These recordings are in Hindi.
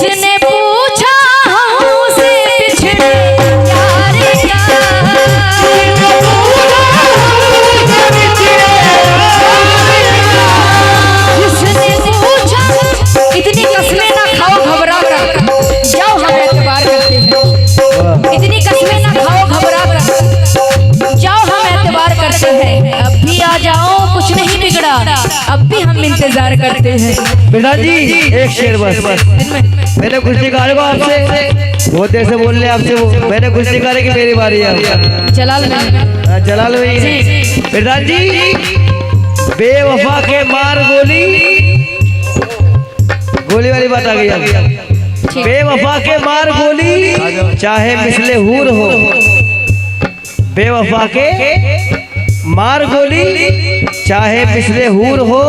किसने पूछा हमसे बिछड़े प्यार का, किसने पूछा। इतनी कसमें ना खाओ घबरा कर, जाओ हम एतबार करते हैं। इतनी कसमें ना खाओ घबरा कर, जाओ हम एतबार करते हैं। अब भी आ जाओ, कुछ नहीं बिगड़ा, अब भी हम इंतजार करते हैं। बेटा जी एक शेर बस। मैंने कुछ निकाले को आपसे, बहुत देर से बोल रहे आपसे, वो मैंने कुछ निकाले कि मेरी बारी है। जलाल में जलाल भाई बेटा जी, बेवफा के मार गोली, गोली वाली बात आ गई अब। बेवफा के मार गोली चाहे मिसले हूर हो, बेवफा के मार गोली चाहे मिसले हूर हो,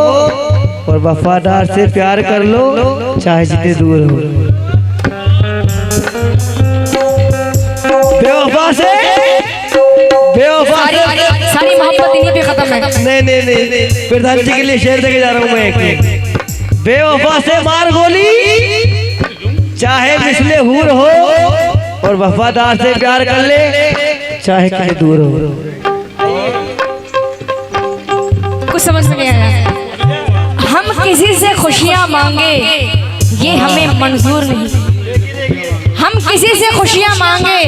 और वफादार से प्यार कर लो चाहे जितने दूर हो। बेवफा से, बेवफा सारी मोहब्बत इन्हीं पे खत्म है। नहीं, प्रधान जी के लिए शेर देके जा रहा हूँ मैं एक। बेवफा से मार गोली चाहे मिसले हूर हो, और वफादार से प्यार कर ले चाहे कहीं दूर हो। कुछ समझ में नहीं आया। हम किसी से खुशियां मांगे ये हमें मंजूर नहीं, हम किसी से खुशियां मांगे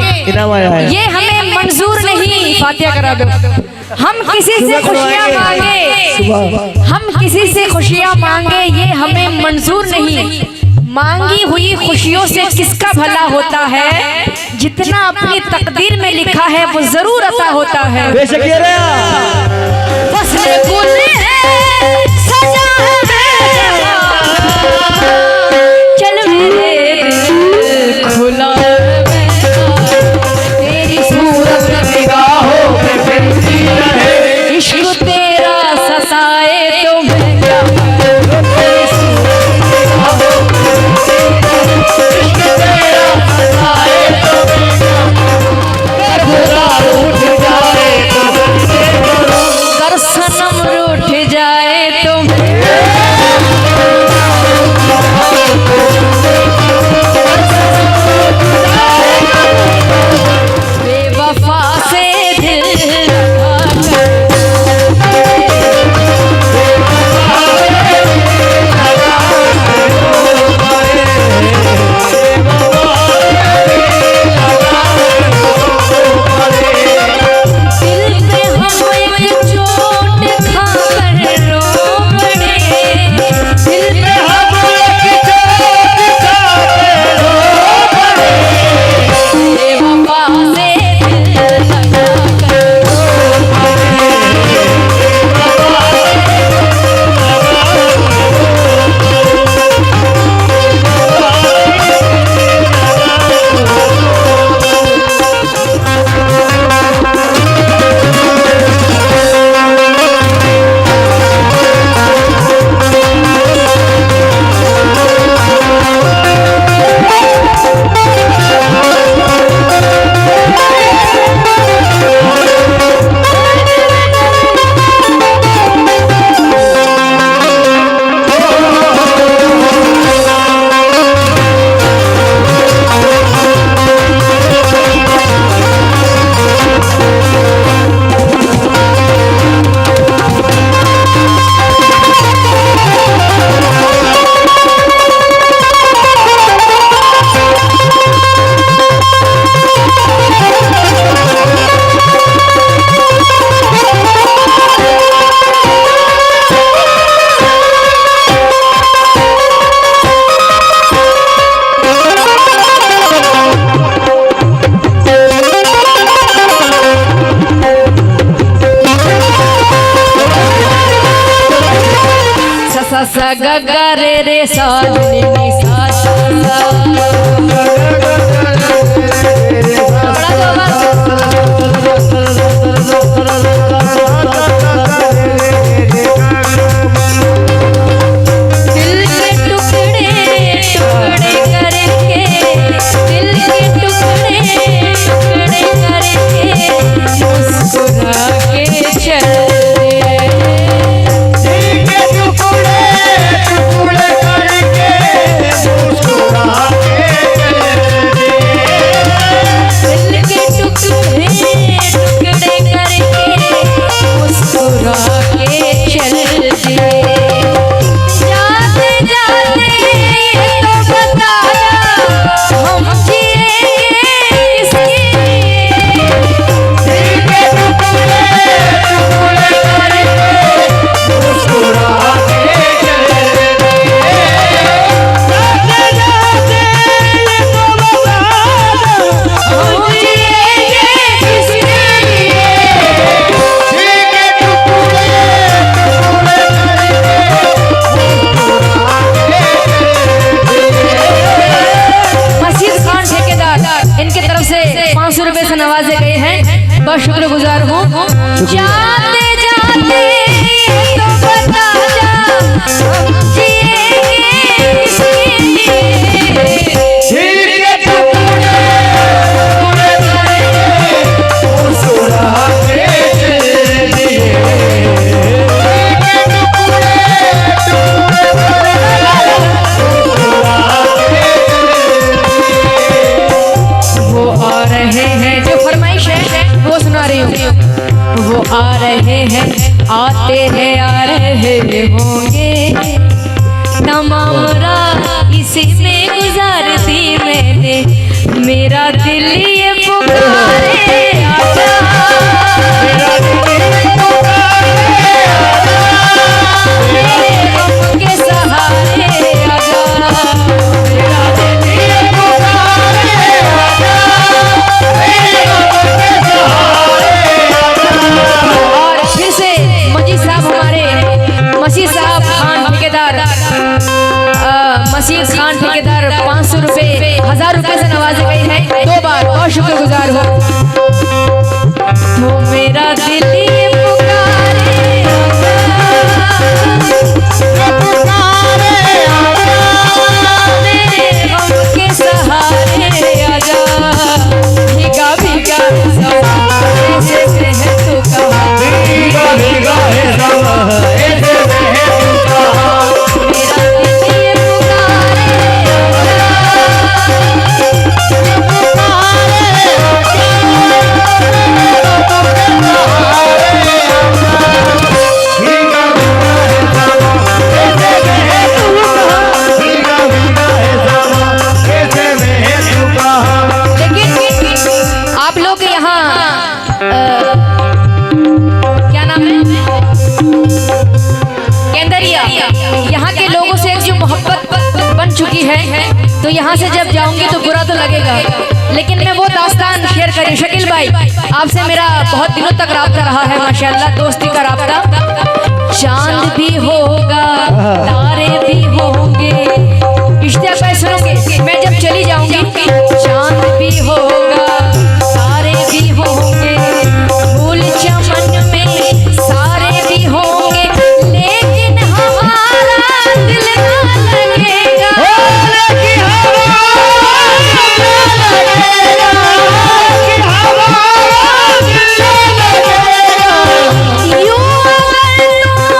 ये हमें मंजूर नहीं। फातिहा करा दो। हम किसी से खुशियां मांगे, हम किसी से खुशियां मांगे ये हमें मंजूर नहीं। मांगी हुई खुशियों से किसका भला होता है, जितना अपनी तकदीर में लिखा है वो जरूर अता होता है। बेशक ये रहा फसले फूले सजा है, चल मेरे दिल खुला तेरी सूरत निगाहों में फिरती रहे, इश्क तेरा सताए तो मैं क्या सनम रूठ जाए तो बेवफा से दिल सा ग ग रे रे सा नी नी सा से नवाजे गए हैं, बहुत शुक्रगुजार हूँ। जाते जाते तो बता जा, हम जिएंगे किसके लिए? वो आ रहे हैं, आते हैं, आ रहे होंगे, तमामरा इसी में गुजार दी मैंने, मेरा दिल ये पुकारे आजा, मेरा दिल ये पुकारे आजा, मेरे गम के सहारे आजा, मेरा दिल ये पुकारे आजा, मेरे गम के सहारे। और फिर से मजीद साहब, हमारे मसीह साहब खान ठेकेदार, मसीह खान ठेकेदार 500 रुपए 1000 रुपए से नवाजे गए हैं 2 बार, बहुत शुक्रगुजार हो। तो मेरा दिल ये पुकारे आजा, मेरे गम के सहारे आजा, भीगा भीगा ऐसे है तू कहाँ, भीगा भीगा ऐसा ऐसे है तू कहाँ, मेरा दिल ये पुकारे आप लोग यहाँ क्या नाम है, केंदरिया, यहाँ के लोगों से एक जो मोहब्बत बन चुकी है, तो यहाँ से जब जाऊंगी तो बुरा तो लगेगा, लेकिन मैं वो दास्तान शेयर करी। शकील भाई, आपसे मेरा बहुत दिनों तक राब्ता रहा है, माशाल्लाह, दोस्ती का राब्ता। चांद भी होगा, तारे भी होंगे, इश्तियाक भाई सुनोगे, मैं जब चली जाऊंगी, चांद भी होगा, तारे भी होंगे, फूल चमन में सारे भी होंगे, लेकिन हमारा दिल ना लगेगा, लेकिन हमारा दिल ना लगेगा, यूं अगर तू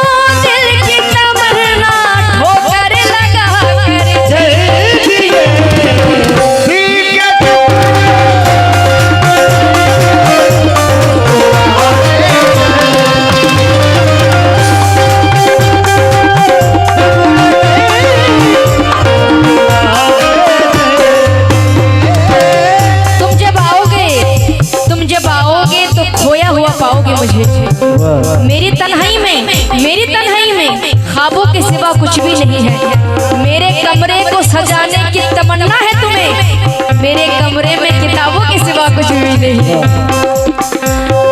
दिल की तमन्ना ठोकर लगा कर चल दिए, तो खोया हुआ पाओगे मुझे, मेरी तन्हाई में ख्वाबों के सिवा कुछ भी नहीं है, मेरे कमरे को सजाने की तमन्ना है तुम्हें, मेरे कमरे में किताबों के सिवा कुछ भी नहीं है,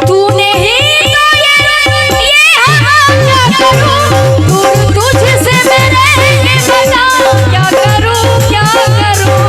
तूने ही तो ये क्या करूं, दूर तुझसे मैं रह के बता, क्या करूं क्या करूं,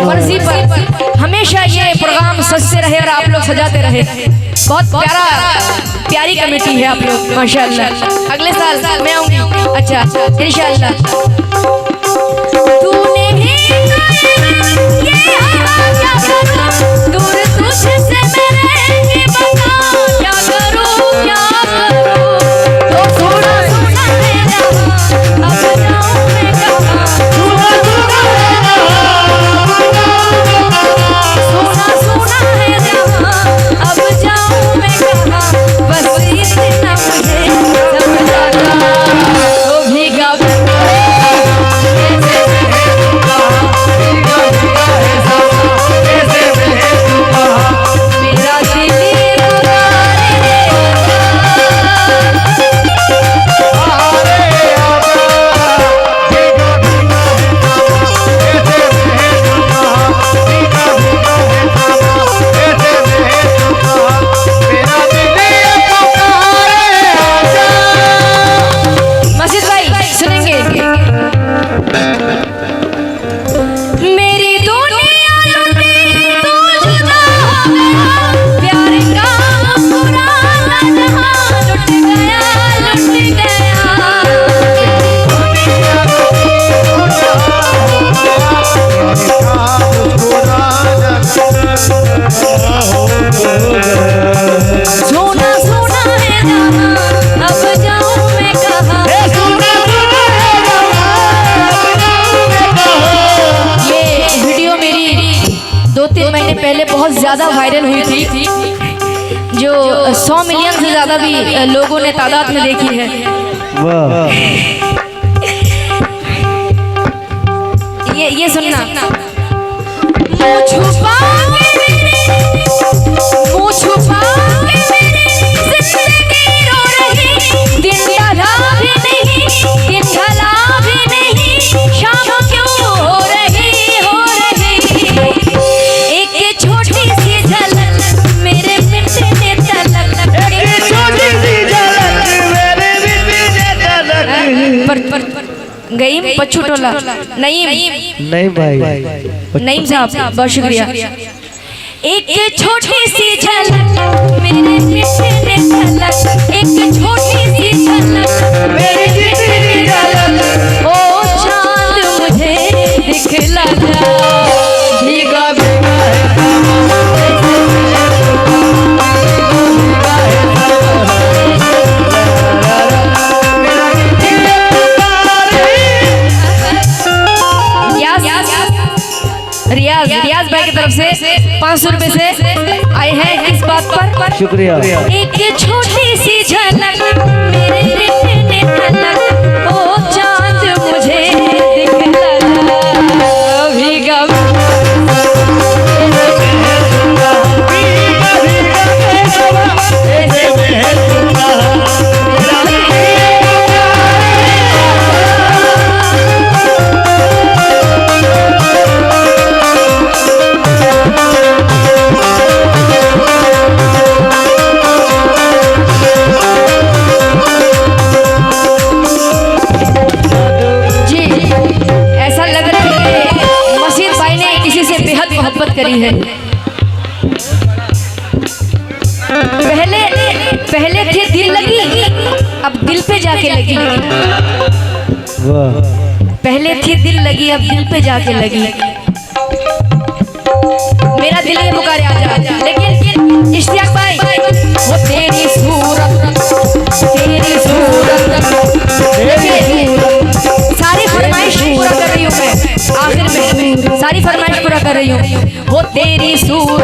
मर्जी पर हमेशा ये प्रोग्राम सजते रहे और आप लोग सजाते रहे। बहुत प्यारी कमेटी है आप लोग, माशाल्लाह। अगले साल मैं आऊंगी, अच्छा इंशाल्लाह। तूने ही ये क्या करूं, दूर तुझसे मैं रह के बता, क्या करूं क्या करूं, तो थोड़ा सुना है जहां, अब जाऊं मैं कहां, सुना है जहां, अब जाऊं मैं कहां, बस इतना मुझे समझ आता, तो से ज्यादा भी लोगों ने तादाद में देखी है। वाह ये सुनना। मुँह छुपा के मेरी जिंदगी रो रही, दिन ढला भी नहीं, दिन ढला भी नहीं, शाम क्यों हो रही। एक छोटी सी झलक मेरे मिटने तलक, एक छोटी सी झलक मेरे मिटने तलक। पर गई बच्चू टोला नईम भाई नईम साहब बहुत शुक्रिया। एक छोटी सी झलक मेरे मिटने तलक, एक छोटी सी झलक मेरे मिटने तलक, ओ चांद मुझे दिखला जा, भीगा भीगा है रियाज भाई की तरफ से 500 रुपए से आए हैं इस बात पर शुक्रिया। एक छोटी सी झलक मेरे मिटने तलक, ओ चांद मुझे दिखला भीगा करी है। पहले थी दिल लगी, अब दिल पे जाके लगी। पहले थी दिल लगी, अब दिल पे जाके लगी। मेरा दिल ये पुकारे आजा, लेकिन इश्तियाक भाई वो तेरी सूरत सारी फरमाइश पूरा कर रही हूँ मैं, आखिर में सारी फरमाइश पूरा कर रही हूँ। वो तेरी सूरत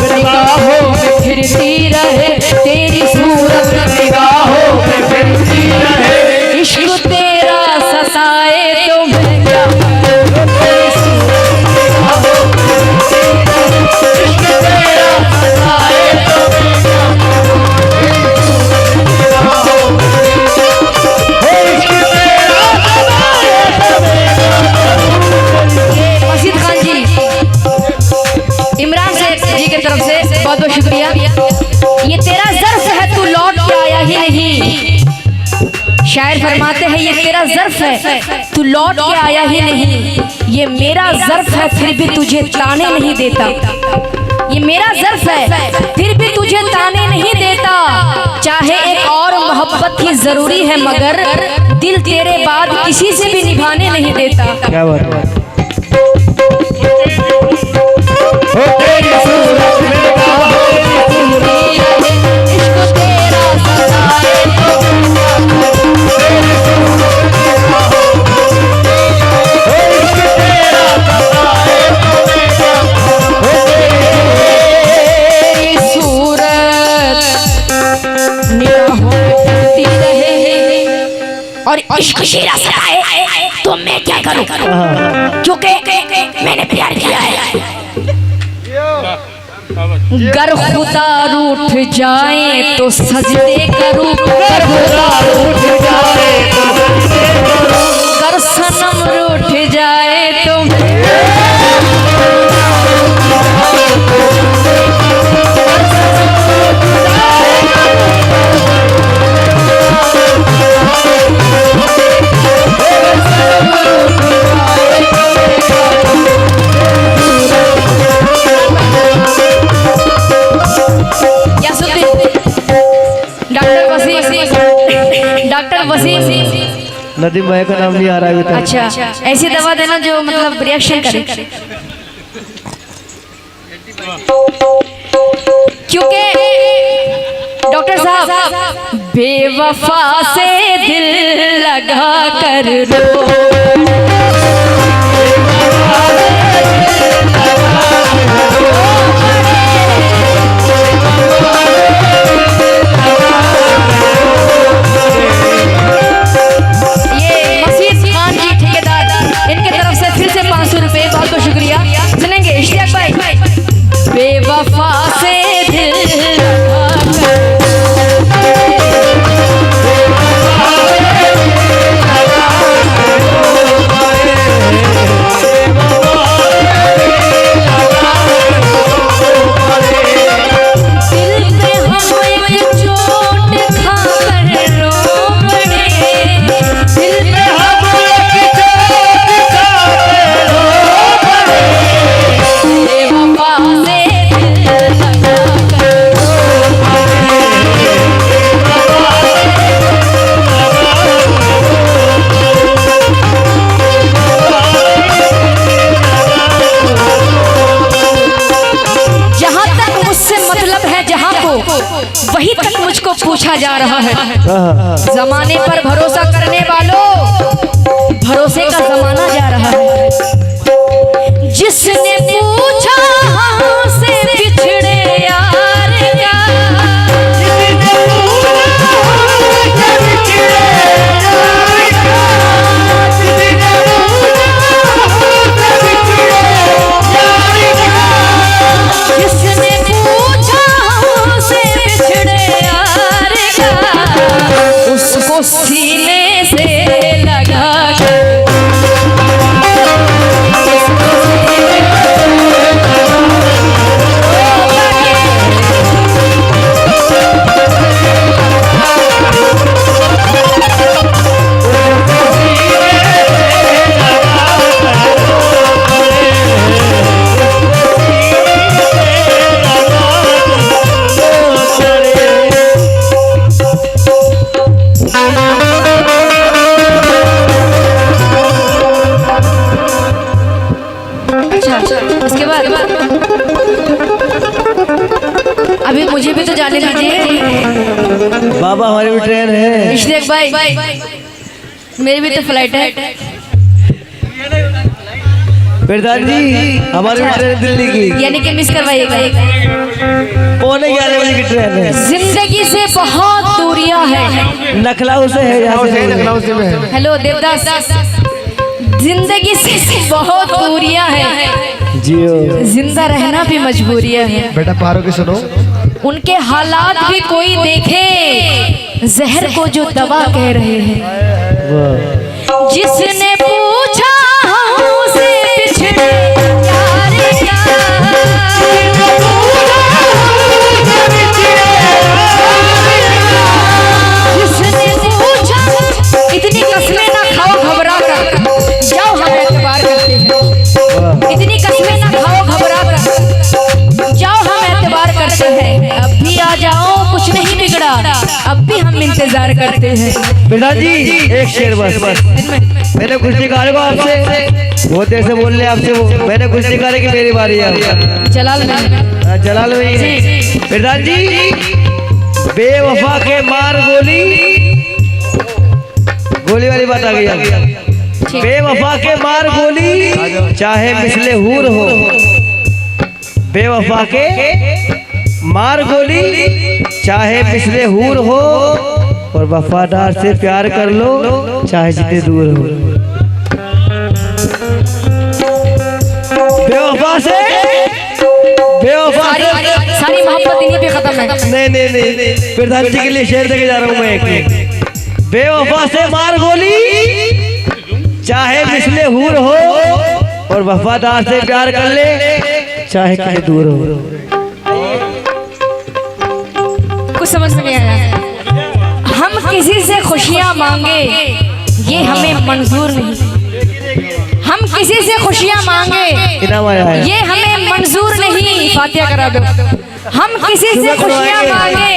निगाहों में फिरती रहे, तेरी सूरत निगाहों में फिरती रहे, इश्क तेरा सताए तो मैं क्या इश्क तेरा सताए तो मैं मसीद खान जी, इमरान शेख जी की तरफ से बहुत बहुत शुक्रिया। ये तेरा ज़र्फ है, तू लौट के आया ही नहीं। शायर फरमाते हैं ये तेरा ज़र्फ है, तू लौट के आया ही नहीं। ये मेरा ज़र्फ है, फिर भी तुझे ताने नहीं देता। ये मेरा ज़र्फ है, फिर भी तुझे ताने नहीं देता। चाहे एक और मोहब्बत ही जरूरी है, मगर दिल तेरे बाद किसी से भी निभाने नहीं देता। क्या बात है। और इश्क शेरा सताए तो मैं क्या करूं, क्योंकि मैंने प्यार किया है। गर खुदा रूठ जाए तो सजदे करूं, गर खुदा रूठ जाए तो सजदे करूं, गर सनम रूठ जाए तो डॉक्टर वसीम नदीम भाई का नाम नहीं आ रहा है। अच्छा, ऐसी दवा देना जो मतलब रिएक्शन करे, क्योंकि डॉक्टर साहब बेवफा से दिल लगा कर रो, बेवफा से दिल लगाकर वही तक मुझको पूछा जा रहा है। जमाने पर भरोसा करने वालों, भरोसे का जमाना जा रहा है। जिसने पूछा हमसे बिछड़े यार का, जिसने पूछा हमसे बिछड़े यार का, उसको सीने से लगा कर इसके बाद अभी मुझे भी तो जाने दीजिए। बाबा हमारी भी ट्रेन है। इश्तियाक भाई मेरी भी तो फ्लाइट है। प्रधान जी हमारी भी ट्रेन दिल्ली की, यानी कि मिस करवाइएगा। 11:15 बजे की ट्रेन है। जिंदगी से बहुत दूरियां हैं। नखलाऊ से है, यहाँ से है। हेलो देवदास, जिंदगी से बहुत दूरियां हैं, जियो जिंदा रहना भी मजबूरियां हैं। बेटा पारो के सुनो, उनके हालात भी कोई देखे, जहर को जो दवा कह रहे हैं। जिसने पूछा हमसे बिछड़े यार का, जिसने पूछा, इतनी कसमें ना खाओ घबरा कर, जाओ हम एतबार करते हैं। इतनी कसमें ना खाओ घबरा कर, जाओ हम एतबार करते हैं। अब भी आ जाओ, कुछ नहीं बिगड़ा, अब भी हम इंतजार करते हैं। प्रधान जी एक शेर बस। मैंने कुछ निकाले को आपसे, बहुत देर से बोल रहे आपसे, वो मैंने कुछ निकाले कि मेरी बारी है। जलाल में, जलाल में प्रधान जी, बेवफा के मार गोली, गोली वाली बात आ गई। बेवफा के मार गोली चाहे मिसले हूर हो, बेवफा के मार गोली चाहे मिसले हूर हो, और वफादार से प्यार कर लो चाहे जितने दूर हो। बेवफा से, बेवफा सारी मोहब्बत इन्हीं पे खत्म है। नहीं, प्रधान जी के लिए शेर देके जा रहा हूँ मैं एक। बेवफा से मार गोली चाहे मिसले हूर हो, और वफादार से प्यार कर ले चाहे कहीं दूर हो। कुछ समझ में नहीं आया। हम किसी से खुशियां मांगे ये हमें मंजूर नहीं, हम किसी से खुशियां मांगे ये हमें मंजूर नहीं। फातिहा करा दो। हम किसी से खुशियां मांगे,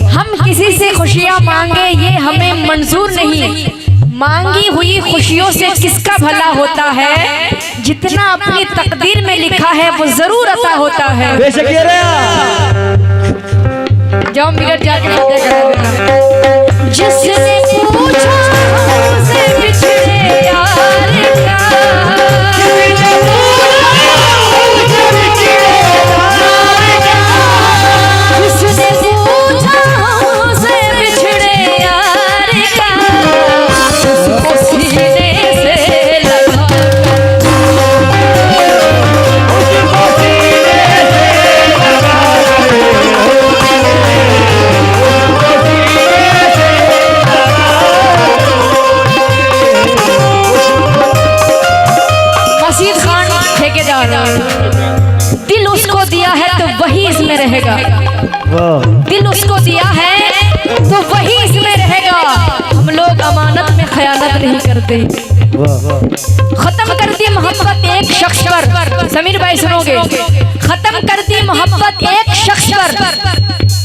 हम किसी से खुशियां मांगे ये हमें मंजूर नहीं। मांगी हुई खुशियों से किसका भला होता है, जितना अपनी तकदीर में लिखा है वो जरूर अता होता है। बेशक ये रहा। जाओ मिनट जाके फातिहा करा देना। जिसने पूछा हमसे बिछड़े यार का, जिसने पूछा हमसे बिछड़े यार का, उसको सीने से लगा, उसको सीने से रहेगा। वाह दिल उसको दिया है तो वही इसमें रहेगा। हम लोग अमानत में खयानत नहीं करते। वाह खत्म कर दी मोहब्बत एक शख्स पर। समीर भाई सुनोगे? खत्म कर दी मोहब्बत एक शख्स पर,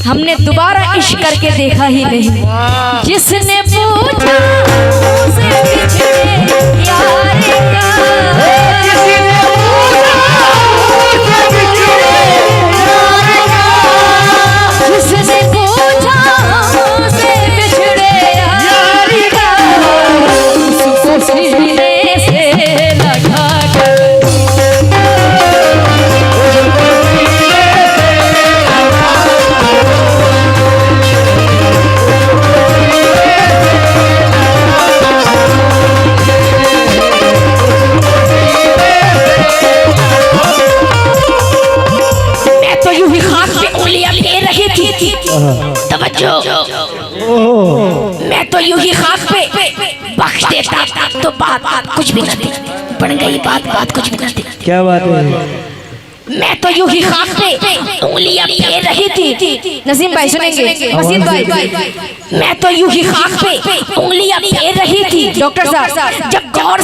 हमने दोबारा इश्क करके देखा ही नहीं। जिसने पूछा उसे बिछड़े यार का, जिसने पूछा उसे बिछड़े यार का, जिसने पूछा उसे बिछड़े यार का, उसको सीने से लगा कर मैं तो यूं ही खाक पे बख्श देता तो बात कुछ भी नहीं बन गई। बात कुछ भी नहीं। क्या बात है? मैं तो यूं ही खाक पे उंगलियां फेर रही थी। नसीम भाई सुनेंगे? मसीद भाई, मैं तो यूं ही खाक पे उंगलियां फेर रही थी। डॉक्टर साहब जब गौर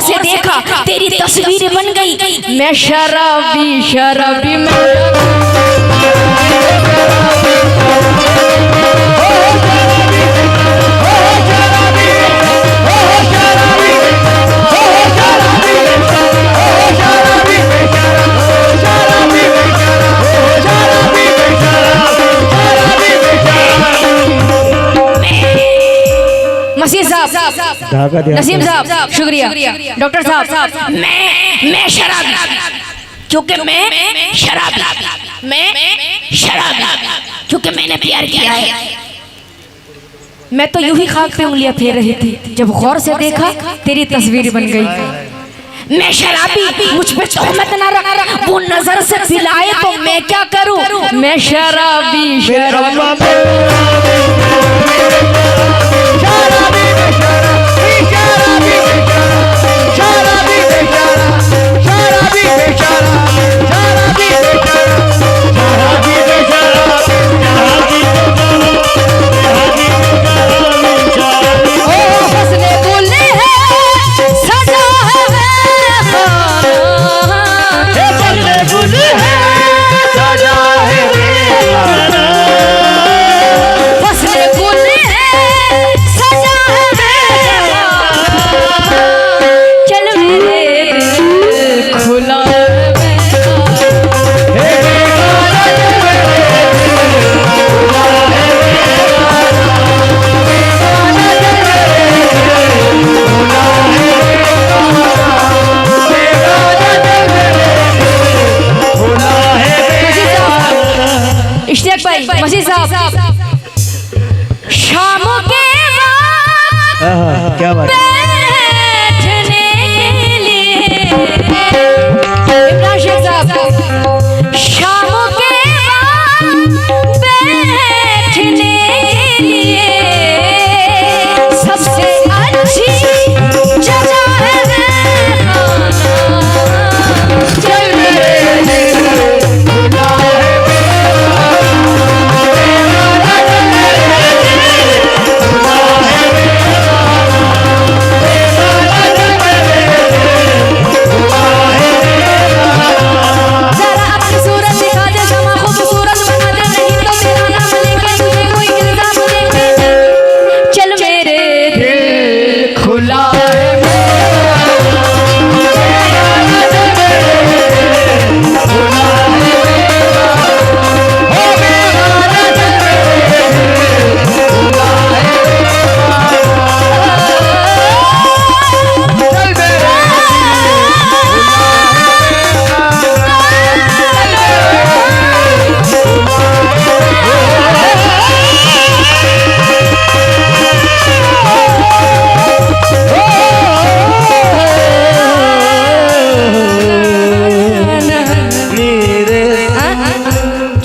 से देखा तेरी तस्वीर बन गई। मैं शराबी नसीम साहब शुक्रिया। डॉक्टर साहब मैं शराबी क्योंकि मैं शराबी क्योंकि मैंने प्यार किया है। मैं तो यूं ही खाक पे उंगलियां फेर रही थी, जब गौर से देखा तेरी तस्वीर बन गई। मैं शराबी, मुझ पे तोहमत ना रख, वो नजर से पिलाए तो मैं क्या करूं। मैं शराबी मसीद साहब शामों के क्या बात बैठने के लिए इमरान शेख साहब शामों के बैठने के लिए सबसे अच्छी जगह है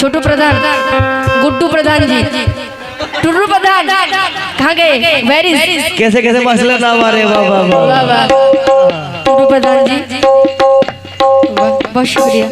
छोटू प्रधान, गुड्डू प्रधान जी, टुर्रू प्रधान कहाँ गए? वेरिस कैसे कैसे मसला ना मारे। वाह वाह वाह। टुर्रू प्रधान जी बहुत शुक्रिया।